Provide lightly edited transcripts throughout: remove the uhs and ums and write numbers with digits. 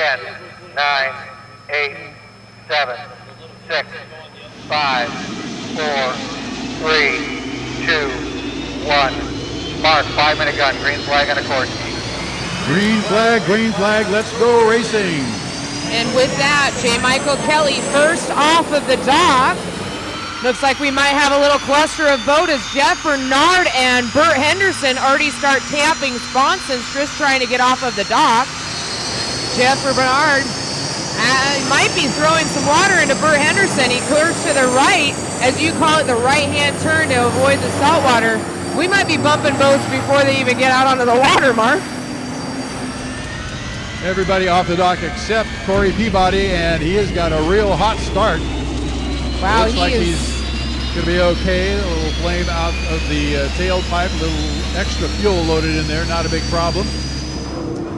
10, 9, 8, 7, 6, 5, 4, 3, 2, 1. Mark, 5-minute gun, green flag on the course. Green flag, let's go racing. And with that, J. Michael Kelly first off of the dock. Looks like we might have a little cluster of boat as Jeff Bernard and Bert Henderson already start tapping sponsons, just trying to get off of the dock. Jeff Bernard might be throwing some water into Bert Henderson. He curves to the right, as you call it, the right-hand turn to avoid the salt water. We might be bumping boats before they even get out onto the water, Mark. Everybody off the dock except Corey Peabody, and he has got a real hot start. Wow, looks like he's going to be okay. A little flame out of the tailpipe, a little extra fuel loaded in there, not a big problem.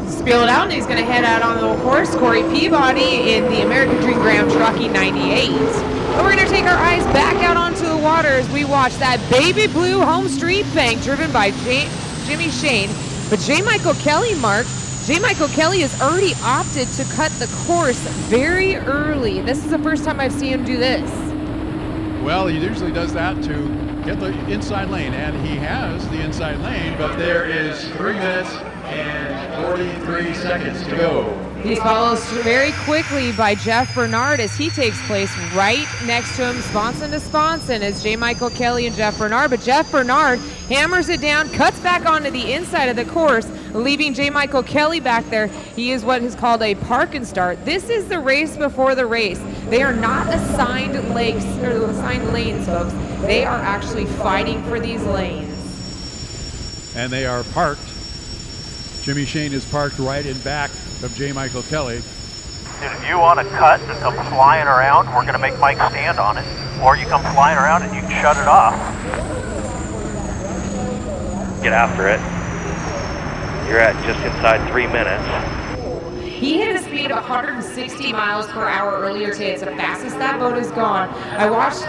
Spill it out, and he's going to head out on the course. Corey Peabody in the American Dream Graham Truckee 98. And we're going to take our eyes back out onto the water as we watch that baby blue HomeStreet bank driven by Jimmy Shane. But J. Michael Kelly, Mark, J. Michael Kelly has already opted to cut the course very early. This is the first time I've seen him do this. Well, he usually does that to get the inside lane, and he has the inside lane, but there is 3 minutes and 43 seconds to go. He follows very quickly by Jeff Bernard as he takes place right next to him, sponson to sponson, as J. Michael Kelly and Jeff Bernard. But Jeff Bernard hammers it down, cuts back onto the inside of the course, leaving J. Michael Kelly back there. He is what is called a park and start. This is the race before the race. They are not assigned legs or assigned lanes, folks. They are actually fighting for these lanes. And they are parked. Jimmy Shane is parked right in back of J. Michael Kelly. If you want to cut and come flying around, we're going to make Mike stand on it. Or you come flying around and you can shut it off. Get after it. You're at just inside 3 minutes. He hit a speed of 160 miles per hour earlier today. It's the fastest that boat has gone. I watched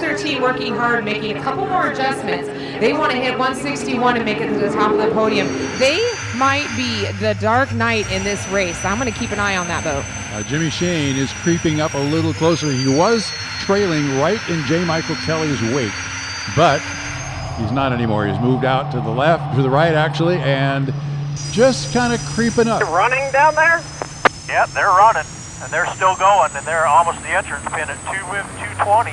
their team working hard, making a couple more adjustments. They want to hit 161 and make it to the top of the podium. They might be the dark knight in this race. I'm going to keep an eye on that boat. Jimmy Shane is creeping up a little closer. He was trailing right in J. Michael Kelly's wake, but he's not anymore. He's moved out to the left, to the right actually, and just kind of creeping up. They're running down there? Yep, they're running, and they're still going, and they're almost the entrance pin at 220.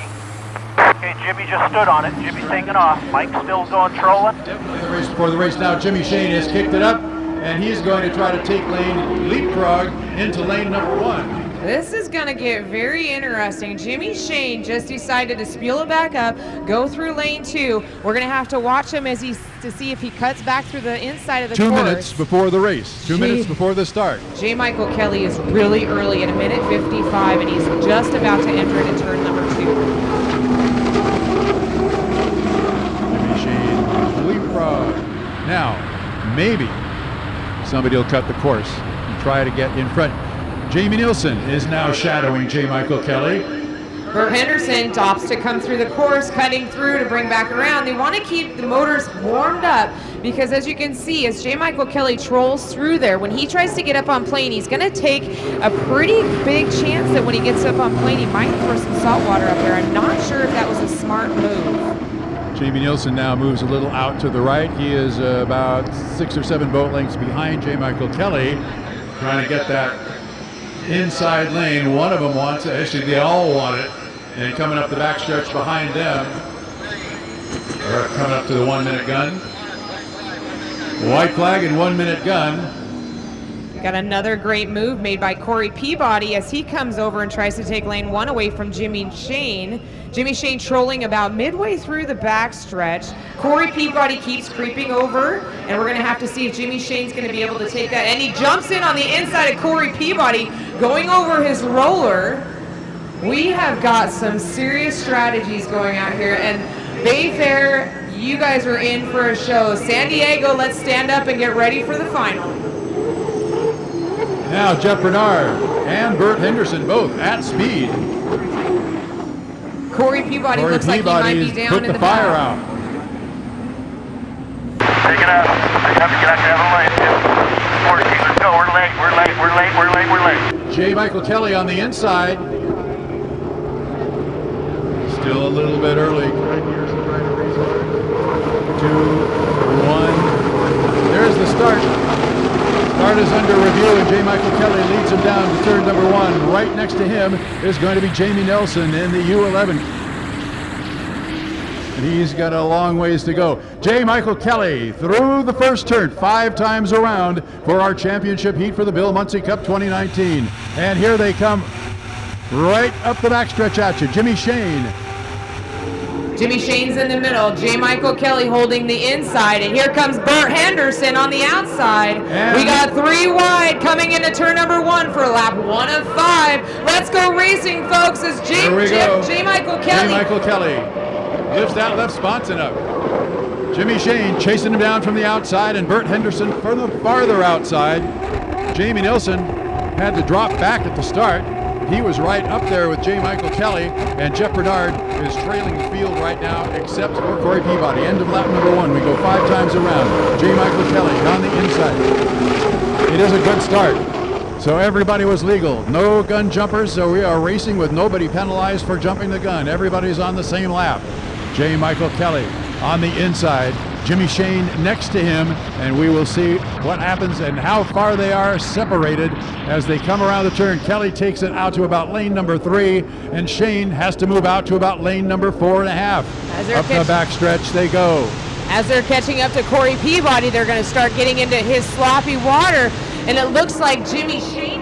Okay, Jimmy just stood on it. Jimmy's taking off. Mike's still going trolling. Definitely the race before the race now. Jimmy Shane has kicked it up, and he's going to try to take leapfrog into lane number 1. This is going to get very interesting. Jimmy Shane just decided to spiel it back up, go through lane 2. We're going to have to watch him to see if he cuts back through the inside of the course. 2 minutes before the race. 2 minutes before the start. J. Michael Kelly is really early at 1:55, and he's just about to enter into turn number 2. Jimmy Shane, leapfrog. Now, maybe somebody will cut the course and try to get in front. Jamie Nielsen is now shadowing J. Michael Kelly. Bert Henderson opts to come through the course, cutting through to bring back around. They want to keep the motors warmed up because, as you can see, as J. Michael Kelly trolls through there, when he tries to get up on plane, he's going to take a pretty big chance that when he gets up on plane, he might throw some salt water up there. I'm not sure if that was a smart move. Jamie Nielsen now moves a little out to the right. He is about 6 or 7 boat lengths behind J. Michael Kelly, trying to get that inside lane. One of them wants it. Actually, they all want it. And coming up the backstretch behind them, or coming up to the 1 minute gun. White flag and 1 minute gun. Got another great move made by Corey Peabody as he comes over and tries to take lane 1 away from Jimmy Shane. Jimmy Shane trolling about midway through the backstretch. Corey Peabody keeps creeping over, and we're going to have to see if Jimmy Shane's going to be able to take that. And he jumps in on the inside of Corey Peabody, going over his roller. We have got some serious strategies going out here, and Bayfair, you guys are in for a show. San Diego, let's stand up and get ready for the final. Now Jeff Bernard and Bert Henderson both at speed. Corey Peabody looks like he might be down in the fire out. Take it out. They have to get out to the lane. 14 go. We're late. J. Michael Kelly on the inside. Still a little bit early. 2, 1. There's the start. Start is under review, and J. Michael Kelly leads him down to turn number 1. Right next to him is going to be Jamie Nelson in the U11. He's got a long ways to go. J. Michael Kelly through the first turn, 5 times around for our championship heat for the Bill Muncie Cup 2019. And here they come right up the backstretch at you. Jimmy Shane. Jimmy Shane's in the middle. J. Michael Kelly holding the inside. And here comes Bert Henderson on the outside. And we got 3 wide coming into turn number 1 for lap 1 of 5. Let's go racing, folks, as J. Michael Kelly. J. Michael Kelly lifts that left sponson up. Jimmy Shane chasing him down from the outside, and Bert Henderson farther outside. Jamie Nilsson had to drop back at the start. He was right up there with J. Michael Kelly, and Jeff Bernard is trailing the field right now, except for Corey Peabody. End of lap number 1. We go 5 times around. J. Michael Kelly on the inside. It is a good start. So everybody was legal. No gun jumpers, so we are racing with nobody penalized for jumping the gun. Everybody's on the same lap. J. Michael Kelly on the inside. Jimmy Shane next to him, and we will see what happens and how far they are separated as they come around the turn. Kelly takes it out to about lane number 3, and Shane has to move out to about lane number 4.5. Up the backstretch they go. As they're catching up to Corey Peabody, they're going to start getting into his sloppy water, and it looks like Jimmy Shane.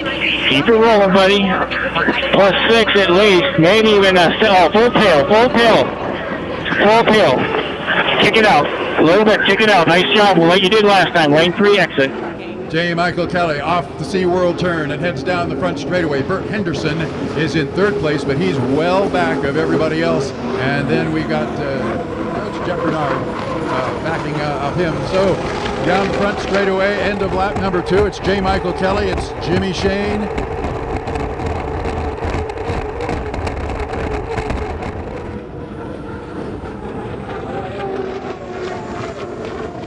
Keep it rolling, buddy. +6 at least, maybe even full tail. Kick it out. A little bit, kick it out. Nice job. Well, like you did last time. Lane 3 exit. J. Michael Kelly off the SeaWorld turn and heads down the front straightaway. Bert Henderson is in 3rd place, but he's well back of everybody else. And then we got Jeff Bernard backing up him. So down the front straightaway, end of lap number 2. It's J. Michael Kelly. It's Jimmy Shane.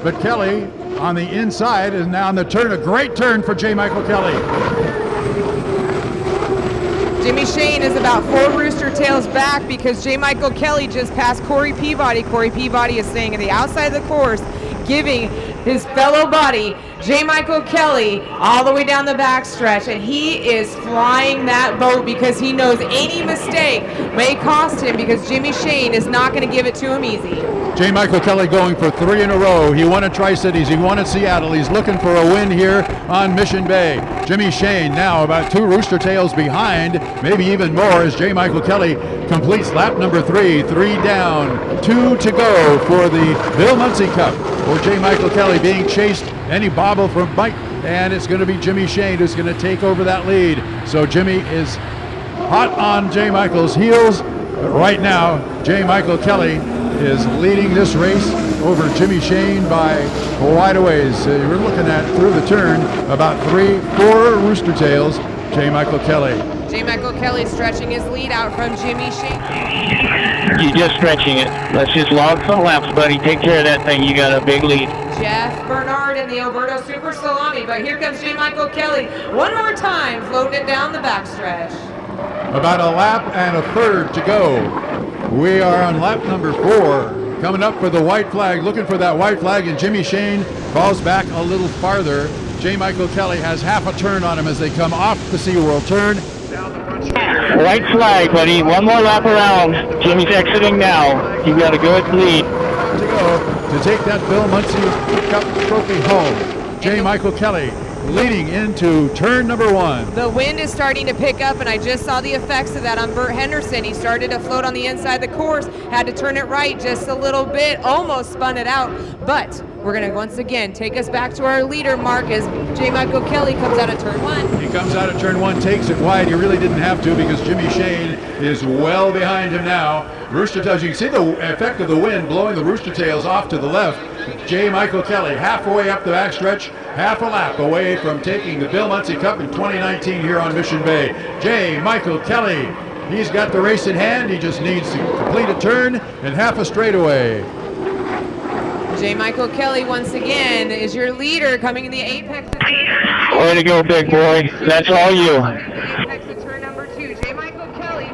But Kelly on the inside is now on the turn. A great turn for J. Michael Kelly. Jimmy Shane is about 4 rooster tails back because J. Michael Kelly just passed Corey Peabody. Corey Peabody is staying at the outside of the course, giving his fellow buddy, J. Michael Kelly, all the way down the backstretch, and he is flying that boat because he knows any mistake may cost him, because Jimmy Shane is not going to give it to him easy. J. Michael Kelly going for 3 in a row. He won at Tri-Cities. He won at Seattle. He's looking for a win here on Mission Bay. Jimmy Shane now about 2 rooster tails behind, maybe even more, as J. Michael Kelly completes lap number 3. 3 down, 2 to go for the Bill Muncie Cup. Or J. Michael Kelly being chased, and he bobbled from Mike, and it's going to be Jimmy Shane who's going to take over that lead. So Jimmy is hot on J. Michael's heels. But right now, J. Michael Kelly is leading this race over Jimmy Shane by quite a ways. We're looking at, through the turn, about 3-4 rooster tails. J. Michael Kelly. J. Michael Kelly stretching his lead out from Jimmy Shane. You're just stretching it. Let's just log some laps, buddy. Take care of that thing. You got a big lead. Jeff Bernard in the Alberto Super Salami, but here comes J. Michael Kelly one more time, floating it down the backstretch. About a lap and a third to go. We are on lap number 4. Coming up for the white flag, looking for that white flag, and Jimmy Shane falls back a little farther. J. Michael Kelly has half a turn on him as they come off the SeaWorld turn. White flag, buddy. One more lap around. Jimmy's exiting now. You got a good lead. To go to take that Bill Muncie Cup trophy home. J. Michael Kelly leading into turn number 1. The wind is starting to pick up, and I just saw the effects of that on Bert Henderson. He started to float on the inside of the course, had to turn it right just a little bit, almost spun it out. But we're going to once again take us back to our leader, Mark, as J. Michael Kelly comes out of turn 1. He comes out of turn 1, takes it wide. He really didn't have to because Jimmy Shane is well behind him now. Rooster tails, you can see the effect of the wind blowing the rooster tails off to the left. J. Michael Kelly halfway up the backstretch, half a lap away from taking the Bill Muncie Cup in 2019 here on Mission Bay. J. Michael Kelly, he's got the race in hand. He just needs to complete a turn and half a straightaway. J. Michael Kelly once again is your leader coming in the apex of turn. Way to go, big boy. That's all you. Apex of turn number 2. J. Michael Kelly.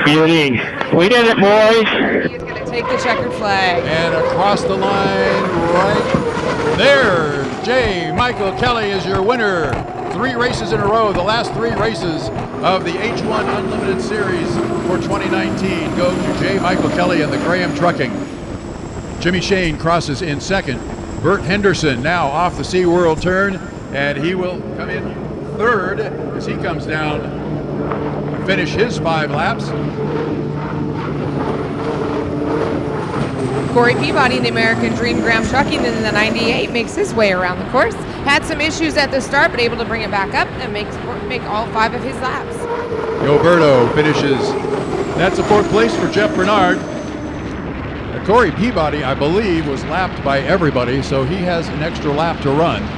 Beauty. We did it, boys. He is going to take the checkered flag. And across the line right there, J. Michael Kelly is your winner. 3 races in a row. The last 3 races of the H1 Unlimited Series for 2019 go to J. Michael Kelly and the Graham Trucking. Jimmy Shane crosses in second. Bert Henderson now off the SeaWorld turn, and he will come in third as he comes down to finish his 5 laps. Corey Peabody in the American Dream Graham Trucking in the 98 makes his way around the course. Had some issues at the start, but able to bring it back up and make all 5 of his laps. Gilberto finishes. That's a 4th place for Jeff Bernard. Corey Peabody, I believe, was lapped by everybody, so he has an extra lap to run.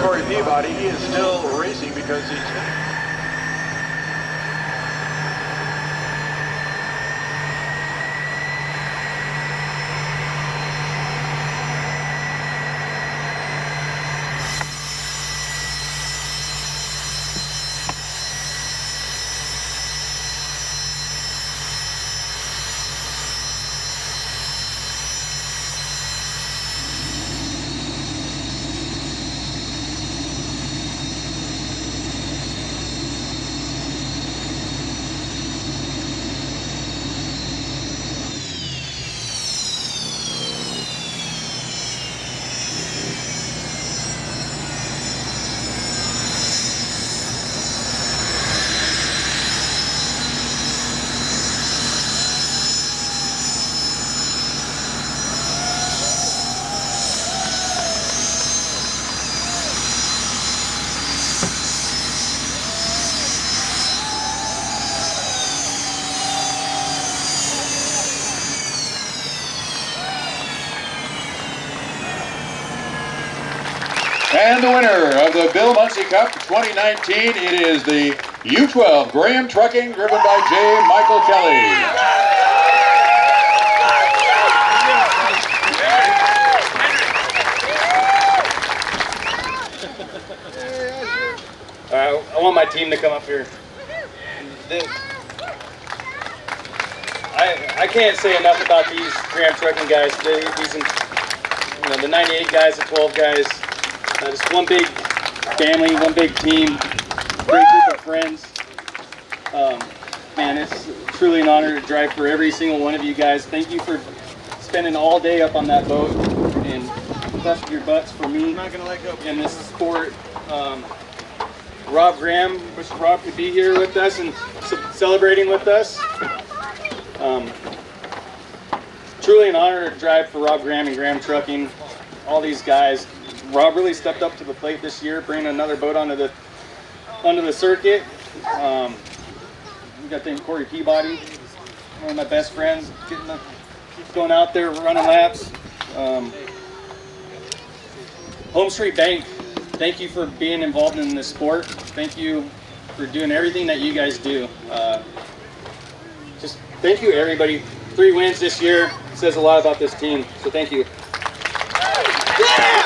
Corey Peabody, he is still racing because he's And the winner of the Bill Muncie Cup 2019, it is the U12 Graham Trucking, driven by J. Michael Kelly. I want my team to come up here. I can't say enough about these Graham Trucking guys. The 98 guys, the 12 guys. Just one big family, one big team, great group of friends. Man, it's truly an honor to drive for every single one of you guys. Thank you for spending all day up on that boat and busting your butts for me in this sport. Rob Graham, wish Rob could be here with us and celebrating with us. Truly an honor to drive for Rob Graham and Graham Trucking. All these guys. Rob really stepped up to the plate this year, bringing another boat onto the circuit. We got to thank Corey Peabody, one of my best friends, going out there running laps. HomeStreet Bank, thank you for being involved in this sport. Thank you for doing everything that you guys do. Just thank you, everybody. 3 wins this year says a lot about this team, so thank you. Yeah.